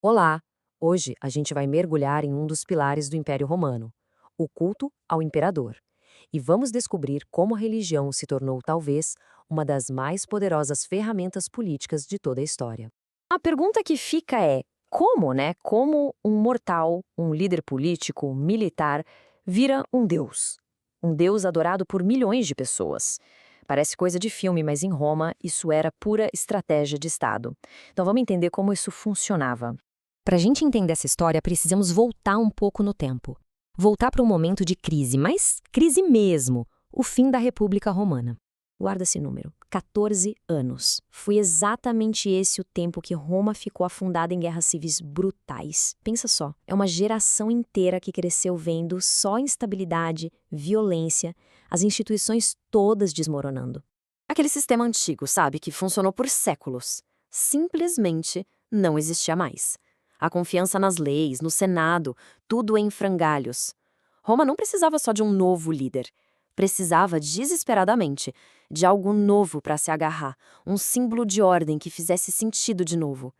Olá! Hoje a gente vai mergulhar em um dos pilares do Império Romano, o culto ao imperador. E vamos descobrir como a religião se tornou, talvez, uma das mais poderosas ferramentas políticas de toda a história. A pergunta que fica é: como, né? Como um mortal, um líder político, militar, vira um deus? Um deus adorado por milhões de pessoas. Parece coisa de filme, mas em Roma isso era pura estratégia de Estado. Então vamos entender como isso funcionava. Para a gente entender essa história, precisamos voltar um pouco no tempo. Voltar para um momento de crise, mas crise mesmo, o fim da República Romana. Guarda esse número, 14 anos. Foi exatamente esse o tempo que Roma ficou afundada em guerras civis brutais. Pensa só, é uma geração inteira que cresceu vendo só instabilidade, violência, as instituições todas desmoronando. Aquele sistema antigo, sabe, que funcionou por séculos, simplesmente não existia mais. A confiança nas leis, no Senado, tudo em frangalhos. Roma não precisava só de um novo líder. Precisava, desesperadamente, de algo novo para se agarrar, um símbolo de ordem que fizesse sentido de novo.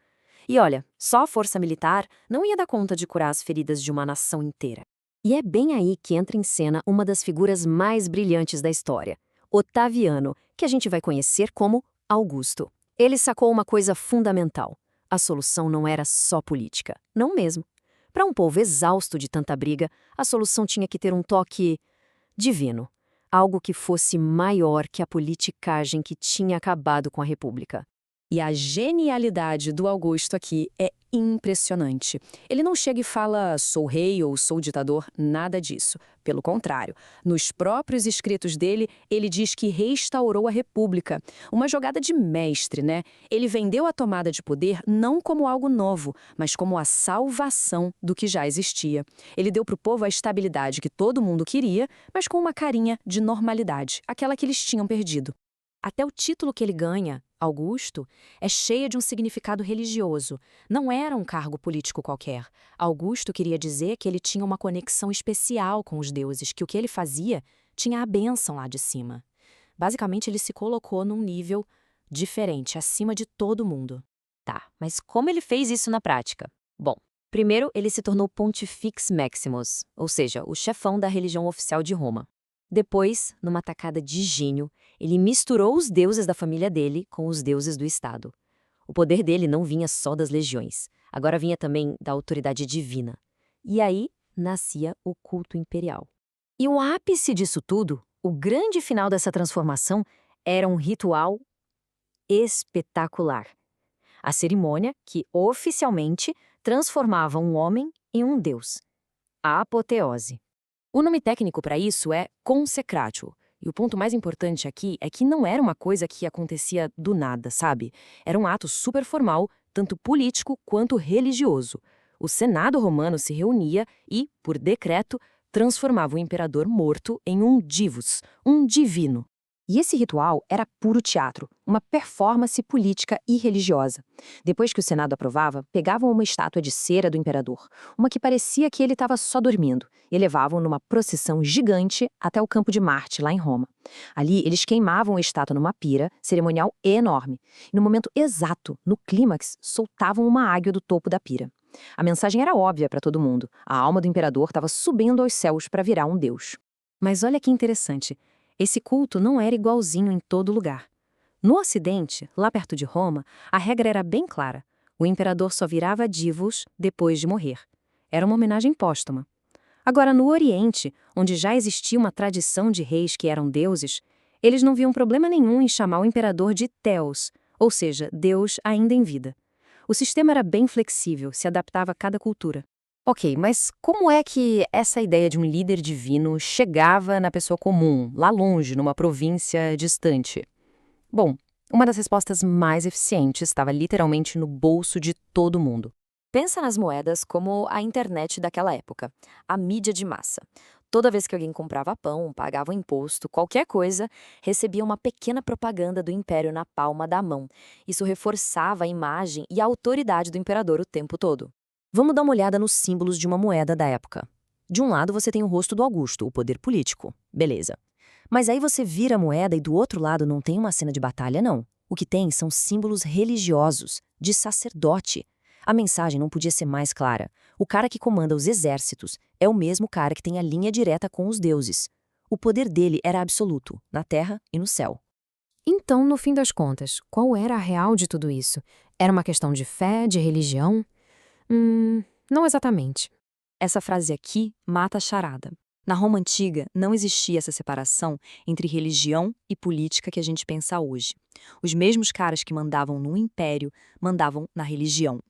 E olha, só a força militar não ia dar conta de curar as feridas de uma nação inteira. E é bem aí que entra em cena uma das figuras mais brilhantes da história, Otaviano, que a gente vai conhecer como Augusto. Ele sacou uma coisa fundamental. A solução não era só política. Não mesmo. Para um povo exausto de tanta briga, a solução tinha que ter um toque divino. Algo que fosse maior que a politicagem que tinha acabado com a República. E a genialidade do Augusto aqui é impressionante. Ele não chega e fala sou rei ou sou ditador, nada disso. Pelo contrário, nos próprios escritos dele, ele diz que restaurou a república. Uma jogada de mestre, né? Ele vendeu a tomada de poder não como algo novo, mas como a salvação do que já existia. Ele deu para o povo a estabilidade que todo mundo queria, mas com uma carinha de normalidade, aquela que eles tinham perdido. Até o título que ele ganha, Augusto, é cheio de um significado religioso. Não era um cargo político qualquer. Augusto queria dizer que ele tinha uma conexão especial com os deuses, que o que ele fazia tinha a bênção lá de cima. Basicamente, ele se colocou num nível diferente, acima de todo mundo. Tá, mas como ele fez isso na prática? Bom, primeiro ele se tornou Pontifex Maximus, ou seja, o chefão da religião oficial de Roma. Depois, numa tacada de gênio, ele misturou os deuses da família dele com os deuses do Estado. O poder dele não vinha só das legiões, agora vinha também da autoridade divina. E aí nascia o culto imperial. E o ápice disso tudo, o grande final dessa transformação, era um ritual espetacular. A cerimônia que, oficialmente, transformava um homem em um deus. A apoteose. O nome técnico para isso é consecratio. E o ponto mais importante aqui é que não era uma coisa que acontecia do nada, sabe? Era um ato super formal, tanto político quanto religioso. O Senado romano se reunia e, por decreto, transformava o imperador morto em um divus, um divino. E esse ritual era puro teatro, uma performance política e religiosa. Depois que o Senado aprovava, pegavam uma estátua de cera do imperador, uma que parecia que ele estava só dormindo, e levavam numa procissão gigante até o Campo de Marte, lá em Roma. Ali, eles queimavam a estátua numa pira, cerimonial enorme. E no momento exato, no clímax, soltavam uma águia do topo da pira. A mensagem era óbvia para todo mundo. A alma do imperador estava subindo aos céus para virar um deus. Mas olha que interessante. Esse culto não era igualzinho em todo lugar. No Ocidente, lá perto de Roma, a regra era bem clara. O imperador só virava divus depois de morrer. Era uma homenagem póstuma. Agora, no Oriente, onde já existia uma tradição de reis que eram deuses, eles não viam problema nenhum em chamar o imperador de Theos, ou seja, Deus ainda em vida. O sistema era bem flexível, se adaptava a cada cultura. Ok, mas como é que essa ideia de um líder divino chegava na pessoa comum, lá longe, numa província distante? Bom, uma das respostas mais eficientes estava literalmente no bolso de todo mundo. Pensa nas moedas como a internet daquela época, a mídia de massa. Toda vez que alguém comprava pão, pagava um imposto, qualquer coisa, recebia uma pequena propaganda do império na palma da mão. Isso reforçava a imagem e a autoridade do imperador o tempo todo. Vamos dar uma olhada nos símbolos de uma moeda da época. De um lado você tem o rosto do Augusto, o poder político. Beleza. Mas aí você vira a moeda e do outro lado não tem uma cena de batalha, não. O que tem são símbolos religiosos, de sacerdote. A mensagem não podia ser mais clara. O cara que comanda os exércitos é o mesmo cara que tem a linha direta com os deuses. O poder dele era absoluto, na terra e no céu. Então, no fim das contas, qual era a real de tudo isso? Era uma questão de fé, de religião? Não exatamente. Essa frase aqui mata a charada. Na Roma Antiga, não existia essa separação entre religião e política que a gente pensa hoje. Os mesmos caras que mandavam no império mandavam na religião.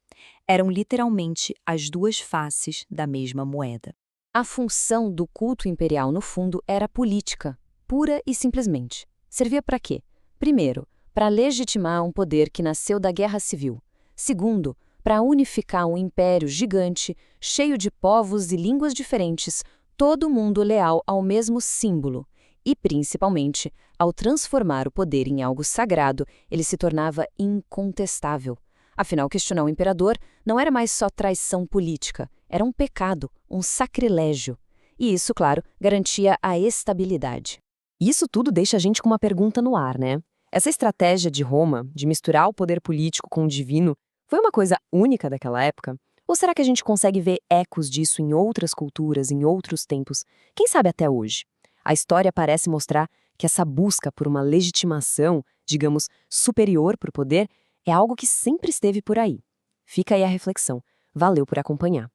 Eram literalmente as duas faces da mesma moeda. A função do culto imperial, no fundo, era política, pura e simplesmente. Servia para quê? Primeiro, para legitimar um poder que nasceu da guerra civil. Segundo, para unificar um império gigante, cheio de povos e línguas diferentes, todo mundo leal ao mesmo símbolo. E, principalmente, ao transformar o poder em algo sagrado, ele se tornava incontestável. Afinal, questionar o imperador não era mais só traição política, era um pecado, um sacrilégio. E isso, claro, garantia a estabilidade. Isso tudo deixa a gente com uma pergunta no ar, né? Essa estratégia de Roma, de misturar o poder político com o divino, foi uma coisa única daquela época? Ou será que a gente consegue ver ecos disso em outras culturas, em outros tempos? Quem sabe até hoje? A história parece mostrar que essa busca por uma legitimação, digamos, superior para o poder, é algo que sempre esteve por aí. Fica aí a reflexão. Valeu por acompanhar.